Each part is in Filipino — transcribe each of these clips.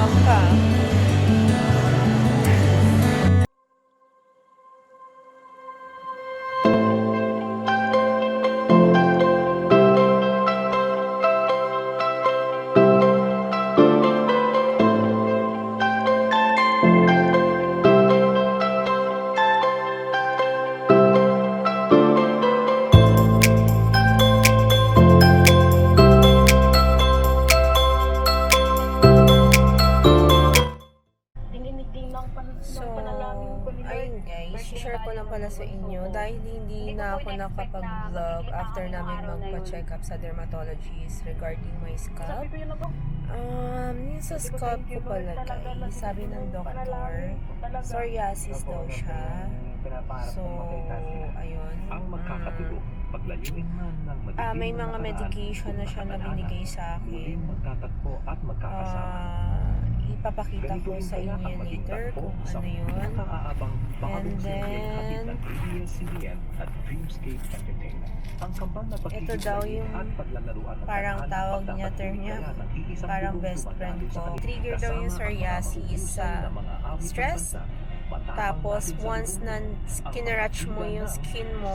welcome ka. So, ayun guys, share ko lang pala sa inyo dahil hindi na ako nakapag-vlog after namin magpa-check up sa dermatologist regarding my scalp. Yung sa scalp ko pala guys, sabi ng doktor, psoriasis daw siya. So, ayun. May mga medication na siya na binigay sa akin. Ipapakita ko sa inyo later kung ano yun. And then, ito daw yung parang tawag niya, term niya, parang best friend ko. Trigger daw yung psoriasis sa stress. Tapos, once na kinarach mo yung skin mo,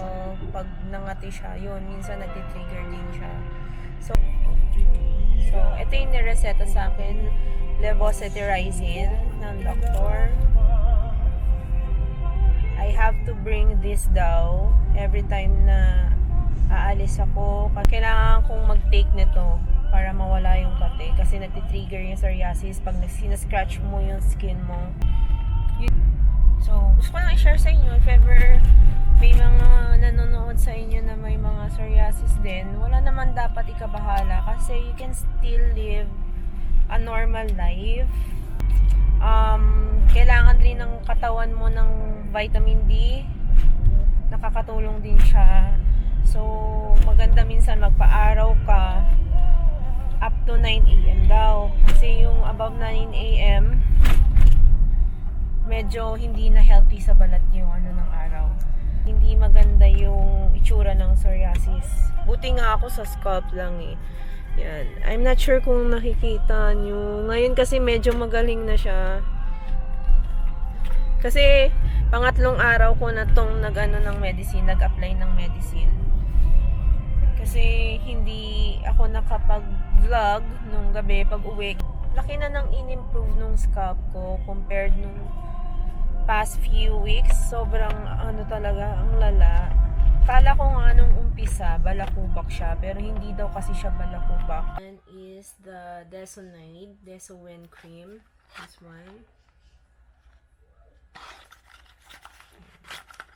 pag nangati siya, yun, minsan nagtitrigger din siya. So, ito yung nireseta sa akin, levocetirizine ng doktor. I have to bring this daw every time na aalis ako. Kailangan kong mag-take nito para mawala yung kate kasi nagtitrigger yung psoriasis pag sinascratch mo yung skin mo. So, gusto ko lang i-share sa inyo if ever may mga nanonood sa inyo na may mga psoriasis din, wala naman dapat ikabahala kasi you can still live a normal life. Kailangan din ng katawan mo ng vitamin D. Nakakatulong din siya. So, maganda minsan magpa-araw ka up to 9 AM daw. Kasi yung above 9 AM, medyo hindi na healthy sa balat yung ano ng araw. Hindi maganda yung itsura ng psoriasis. Buti nga ako sa scalp lang eh. Yan. I'm not sure kung nakikita nyo. Ngayon kasi medyo magaling na siya. Kasi pangatlong araw ko na tong nag-apply ng medicine. Kasi hindi ako nakapag-vlog nung gabi pag uwi. Laki na nang in-improve nung scalp ko compared nung past few weeks. Sobrang talaga, ang lala. Kala ko nga nung umpisa, balakubak siya. Pero hindi daw kasi siya balakubak. And is the Desowen cream. This one.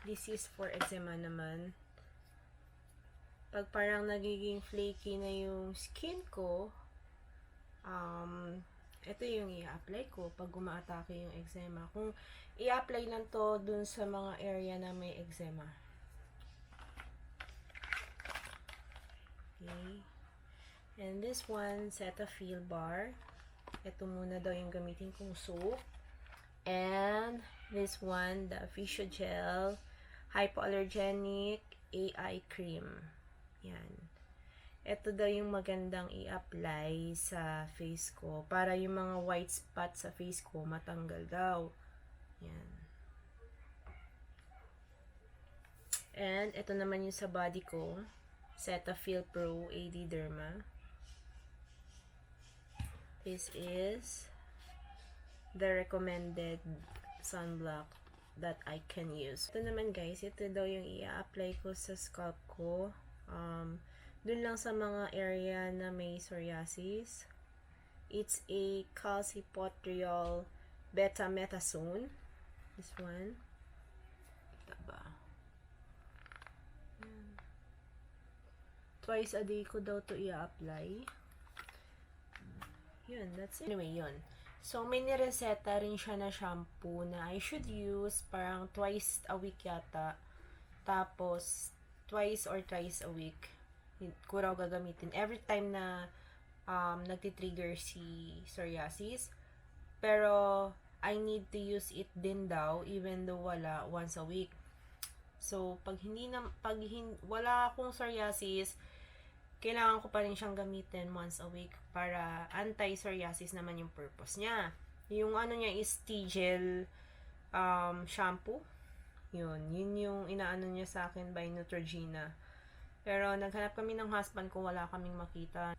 This is for eczema naman. Pag parang nagiging flaky na yung skin ko, ito yung i-apply ko pag umaatake yung eczema. Kung i-apply lang to dun sa mga area na may eczema. Okay. And this one, Cetaphil bar. Ito muna daw yung gamitin kong soap. And this one, the Physiogel Hypoallergenic AI Cream. Yan. Ito daw yung magandang i-apply sa face ko para yung mga white spot sa face ko matanggal daw. Yan. And ito naman yung sa body ko. Cetaphil Pro AD Derma. This is the recommended sunblock that I can use. Ito naman guys, ito daw yung i-apply ko sa scalp ko. Dun lang sa mga area na may psoriasis. It's a calcipotriol betamethasone. This one. Taba. Twice a day ko daw to i-apply. Yun, that's it. Anyway, yun. So, may nireseta rin siya na shampoo na I should use parang twice a week yata. Tapos, twice or thrice a week. Ko raw gagamitin. Every time na nagtitrigger si psoriasis. Pero, I need to use it din daw even though wala once a week. So, pag wala akong psoriasis, kailangan ko pa rin siyang gamitin once a week para anti-psoriasis naman yung purpose niya. Yung ano niya is T-gel shampoo. Yun yung inaano niya sa akin by Neutrogena. Pero naghanap kami ng husband ko, wala kaming makita.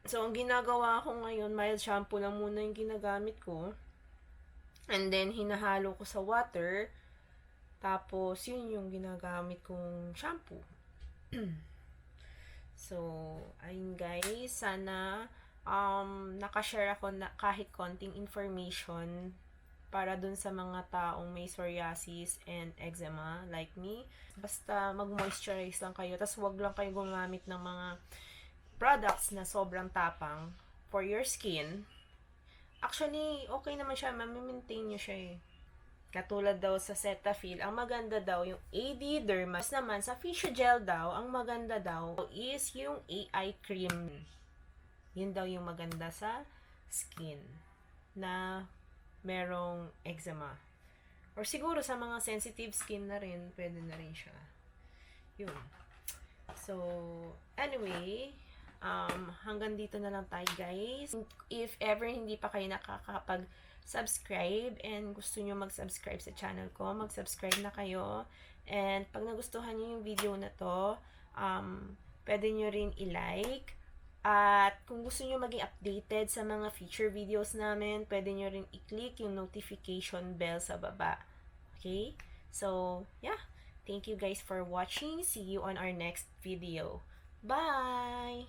So, ang ginagawa ko ngayon, mild shampoo lang muna yung ginagamit ko. And then, hinahalo ko sa water. Tapos, yun yung ginagamit kong shampoo. So, ayun guys, sana nakashare ako na kahit konting information para dun sa mga taong may psoriasis and eczema like me. Basta mag-moisturize lang kayo, tas wag lang kayo gumamit ng mga products na sobrang tapang for your skin. Actually, okay naman siya, mamimaintain nyo siya eh. Katulad daw sa Cetaphil, ang maganda daw yung AD Derma. Mas naman sa Physiogel daw, ang maganda daw is yung AI cream. Yun daw yung maganda sa skin na merong eczema. Or siguro sa mga sensitive skin na rin, pwede na rin siya. Yun. So, anyway, hanggang dito na lang tayo guys. If ever hindi pa kayo nakakapag-subscribe and gusto nyo mag-subscribe sa channel ko, mag-subscribe na kayo. And pag nagustuhan nyo yung video na to, pwede nyo rin i-like. At kung gusto nyo maging updated sa mga future videos namin, pwede nyo rin i-click yung notification bell sa baba. Okay? So, yeah. Thank you guys for watching. See you on our next video. Bye!